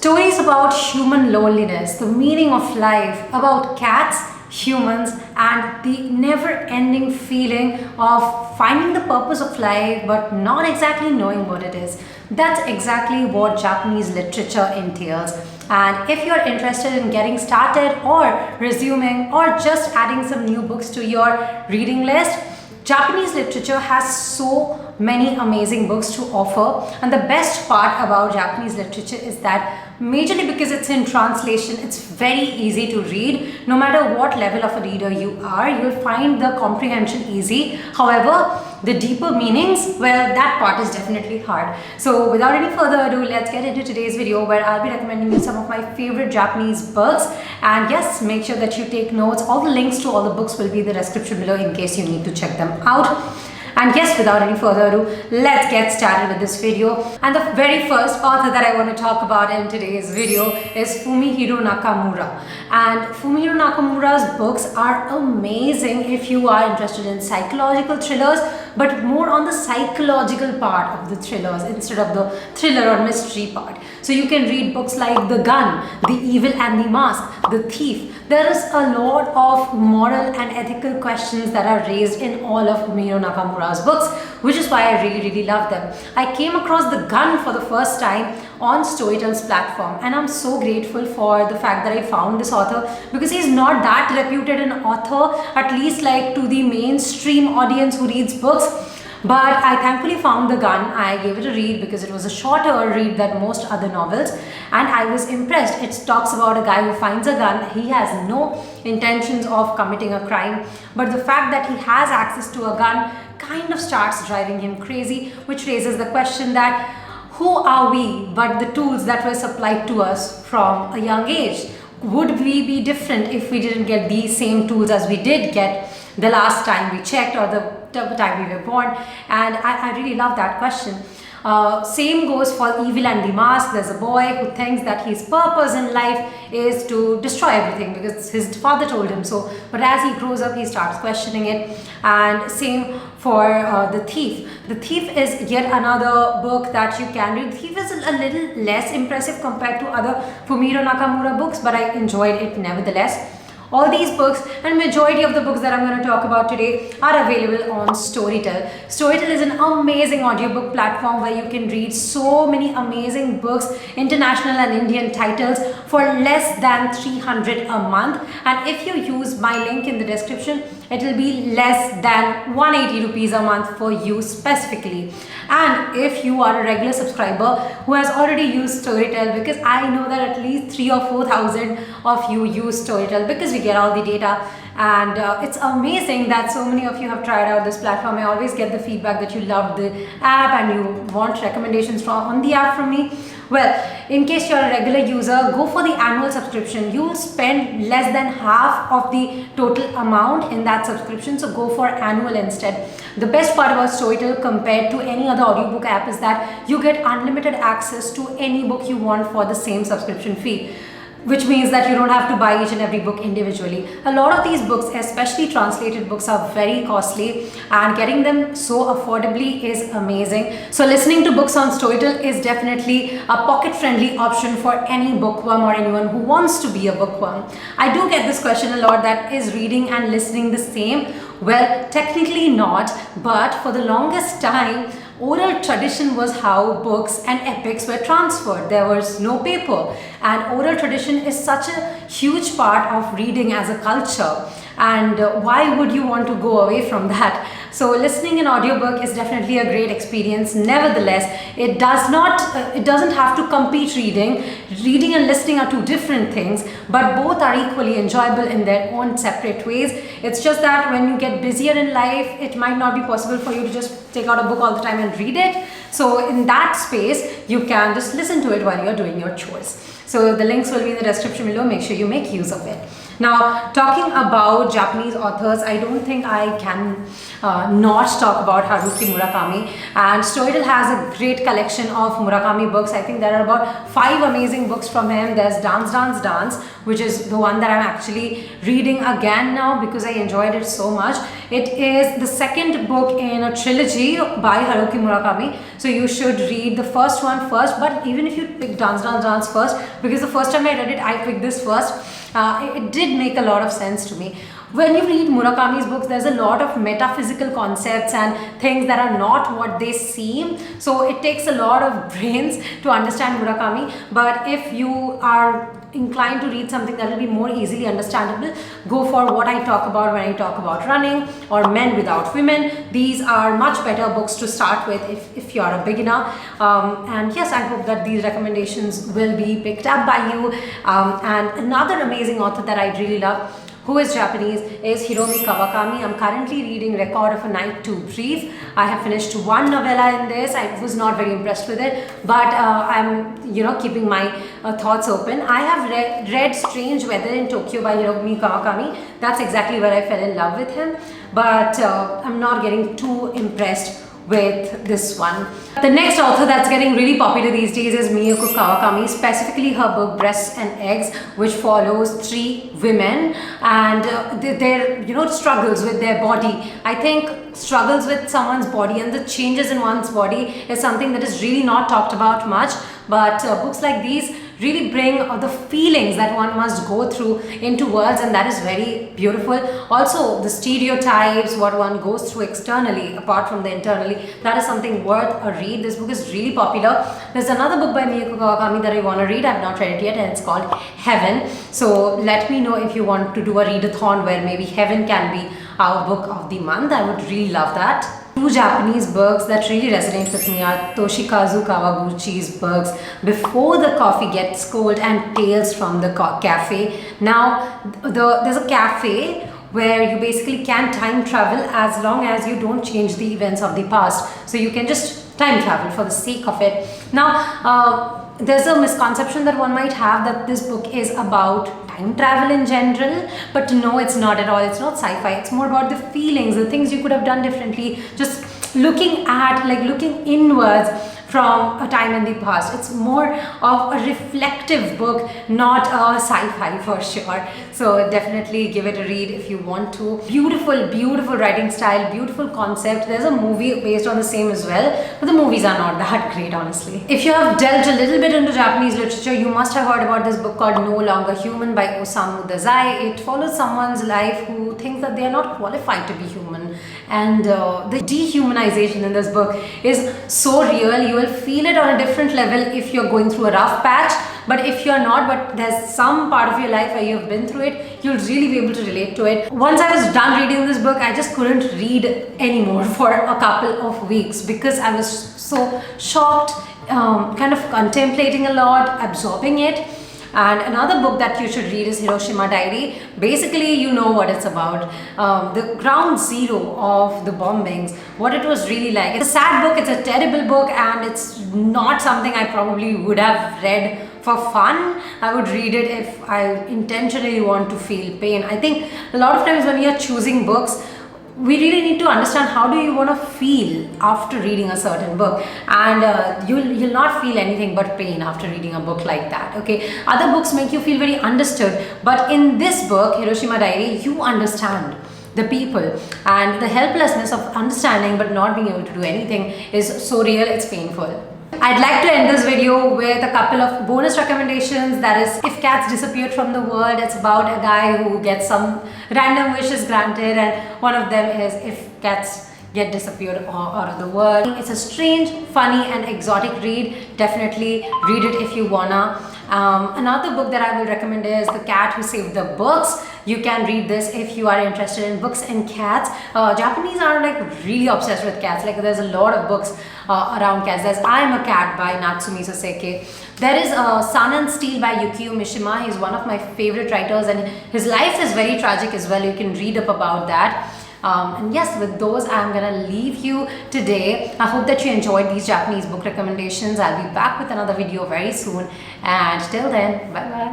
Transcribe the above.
Stories about human loneliness, the meaning of life, about cats, humans, and the never ending feeling of finding the purpose of life but not exactly knowing what it is. That's exactly what Japanese literature entails. And if you're interested in getting started or resuming or just adding some new books to your reading list, Japanese literature has so many amazing books to offer, and the best part about Japanese literature is that majorly because it's in translation, it's very easy to read. No matter what level of a reader you are, you'll find the comprehension easy. However, the deeper meanings, well, that part is definitely hard. So without any further ado, let's get into today's video where I'll be recommending you some of my favorite Japanese books. And yes, make sure that you take notes. All the links to all the books will be in the description below in case you need to check them out. And yes, without any further ado, let's get started with this video. And the very first author that I want to talk about in today's video is Fumihiro Nakamura. And Fumihiro Nakamura's books are amazing if you are interested in psychological thrillers, but more on the psychological part of the thrillers instead of the thriller or mystery part. So you can read books like The Gun, The Evil and the Mask, The Thief. There is a lot of moral and ethical questions that are raised in all of Fumihiro Nakamura's books, which is why I really love them. I came across The Gun for the first time on Storytel's platform, and I'm so grateful for the fact that I found this author because he's not that reputed an author, at least like to the mainstream audience who reads books. But I thankfully found The Gun. I gave it a read because it was a shorter read than most other novels, and I was impressed. It talks about a guy who finds a gun. He has no intentions of committing a crime, but the fact that he has access to a gun kind of starts driving him crazy, which raises the question that who are we but the tools that were supplied to us from a young age? Would we be different if we didn't get these same tools as we did get the last time we checked or the time we were born? And I really love that question. Same goes for Evil and the Mask. There's a boy who thinks that his purpose in life is to destroy everything because his father told him so. But as he grows up, he starts questioning it. And same for The Thief. The Thief is yet another book that you can read. The Thief is a little less impressive compared to other Fumihiro Nakamura books, but I enjoyed it nevertheless. All these books and majority of the books that I'm going to talk about today are available on Storytel. Storytel is an amazing audiobook platform where you can read so many amazing books, international and Indian titles, for less than 300 a month. And if you use my link in the description, it will be less than 180 rupees a month for you specifically. And if you are a regular subscriber who has already used Storytel, because I know that at least 3,000 or 4,000 of you use Storytel because we get all the data, and it's amazing that so many of you have tried out this platform. I always get the feedback that you loved the app and you want recommendations on the app from me. Well, in case you're a regular user, go for the annual subscription. You will spend less than half of the total amount in that subscription, so go for annual instead. The best part about Storytel compared to any other audiobook app is that you get unlimited access to any book you want for the same subscription fee, which means that you don't have to buy each and every book individually. A lot of these books, especially translated books, are very costly, and getting them so affordably is amazing. So listening to books on Storytel is definitely a pocket-friendly option for any bookworm or anyone who wants to be a bookworm. I do get this question a lot, that is reading and listening the same? Well, technically not, but for the longest time, oral tradition was how books and epics were transferred. There was no paper, and oral tradition is such a huge part of reading as a culture, and why would you want to go away from that? So listening an audiobook is definitely a great experience. Nevertheless, it doesn't have to compete reading. Reading and listening are two different things, but both are equally enjoyable in their own separate ways. It's just that when you get busier in life, it might not be possible for you to just take out a book all the time and read it. So in that space, you can just listen to it while you're doing your chores. So the links will be in the description below. Make sure you make use of it. Now, talking about Japanese authors, I don't think I can not talk about Haruki Murakami. And Storytel has a great collection of Murakami books. I think there are about 5 amazing books from him. There's Dance, Dance, Dance, which is the one that I'm actually reading again now because I enjoyed it so much. It is the second book in a trilogy by Haruki Murakami. So you should read the first one first. But even if you pick Dance, Dance, Dance first, because the first time I read it, I picked this first. It did make a lot of sense to me. When you read Murakami's books, there's a lot of metaphysical concepts and things that are not what they seem. So it takes a lot of brains to understand Murakami. But if you are inclined to read something that will be more easily understandable, go for what I talk about when I talk about running or Men Without Women. These are much better books to start with if you're a beginner. And yes, I hope that these recommendations will be picked up by you. And another amazing author that I really love, who is Japanese, is Hiromi Kawakami. I'm currently reading Record of a Night to Breathe. I have finished one novella in this. I was not very impressed with it, but I'm keeping my thoughts open. I have read Strange Weather in Tokyo by Hiromi Kawakami. That's exactly where I fell in love with him, but I'm not getting too impressed with this one. The next author that's getting really popular these days is Miyako Kawakami, specifically her book Breasts and Eggs, which follows 3 women and their struggles with their body. I think struggles with someone's body and the changes in one's body is something that is really not talked about much, but books like these really bring the feelings that one must go through into words, and that is very beautiful. Also, the stereotypes, what one goes through externally apart from the internally, that is something worth a read. This book is really popular. There's another book by Miyako Kawakami that I want to read. I've not read it yet, and it's called Heaven. So let me know if you want to do a readathon where maybe Heaven can be our book of the month. I would really love that. 2 Japanese books that really resonate with me are Toshikazu Kawaguchi's books Before the Coffee Gets Cold and Tales from the Cafe. Now, there's a cafe where you basically can time travel as long as you don't change the events of the past. So you can just time travel for the sake of it. Now, there's a misconception that one might have that this book is about time travel in general, but no, it's not at all. It's not sci-fi. It's more about the feelings, the things you could have done differently, just looking inwards from a time in the past. It's more of a reflective book, not a sci-fi for sure. So definitely give it a read if you want to. Beautiful, beautiful writing style, beautiful concept. There's a movie based on the same as well, but the movies are not that great, honestly. If you have delved a little bit into Japanese literature, you must have heard about this book called No Longer Human by Osamu Dazai. It follows someone's life who thinks that they are not qualified to be human. And the dehumanization in this book is so real. You will feel it on a different level if you're going through a rough patch, but if you're not, but there's some part of your life where you've been through it, you'll really be able to relate to it. Once I was done reading this book, I just couldn't read anymore for a couple of weeks because I was so shocked, kind of contemplating a lot, absorbing it. And another book that you should read is Hiroshima Diary. Basically, you know what it's about. The ground zero of the bombings, what it was really like. It's a sad book, it's a terrible book, and it's not something I probably would have read for fun. I would read it if I intentionally want to feel pain. I think a lot of times when you're choosing books, we really need to understand how do you want to feel after reading a certain book, and you'll not feel anything but pain after reading a book like that. Okay, other books make you feel very understood, but in this book, Hiroshima Diary, you understand the people, and the helplessness of understanding but not being able to do anything is so real, it's painful. I'd like to end this video with a couple of bonus recommendations. That is, If Cats Disappeared from the World. It's about a guy who gets some random wishes granted, and one of them is if cats get disappeared out of the world. It's a strange, funny and exotic read. Definitely read it if you wanna. Another book that I will recommend is The Cat Who Saved the Books. You can read this if you are interested in books and cats. Japanese are like really obsessed with cats. Like there's a lot of books around cats. There's I Am a Cat by Natsumi Soseki. There is Sun and Steel by Yukio Mishima. He's one of my favorite writers, and his life is very tragic as well. You can read up about that. And yes, with those, I'm gonna leave you today. I hope that you enjoyed these Japanese book recommendations. I'll be back with another video very soon. And till then, bye bye.